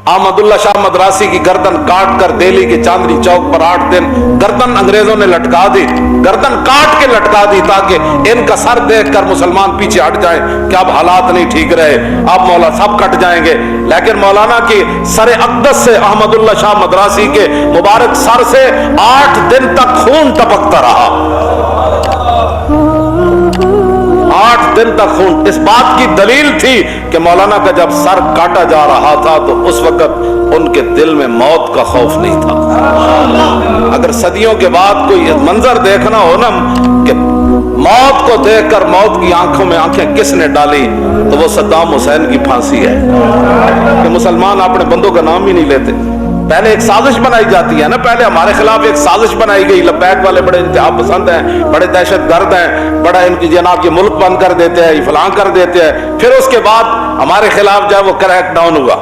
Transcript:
अहमदुल्ला शाह मदरासी की गर्दन काट कर दिल्ली के चांदनी चौक पर 8 दिन गर्दन अंग्रेजों ने लटका दी, गर्दन काट के लटका दी ताकि इनका सर देखकर मुसलमान पीछे हट जाएं कि अब हालात नहीं ठीक रहे, अब मौला सब कट जाएंगे। लेकिन मौलाना की सर अक़दस से अहमदुल्ला शाह मदरासी के मुबारक सर से 8 दिन तक खून टपकता रहा, 8 दिन तक खून। इस बात की दलील थी कि मौलाना का जब सर काटा जा रहा था तो उस वक्त उनके दिल में मौत का खौफ नहीं था। अगर सदियों के बाद कोई मंजर देखना हो ना कि मौत को देखकर मौत की आंखों में आंखें किसने डाली, तो वो सद्दाम हुसैन की फांसी है कि मुसलमान अपने बंदों का नाम ही नहीं लेते। पहले एक साजिश बनाई जाती है ना, पहले हमारे खिलाफ एक साजिश बनाई गई, लब्बैक वाले बड़े इंतहा पसंद हैं, बड़े दहशतगर्द हैं, बड़ा इनकी जनाब ये मुल्क बंद कर देते हैं, ये फलां कर देते हैं। फिर उसके बाद हमारे खिलाफ जब वो क्रैक डाउन हुआ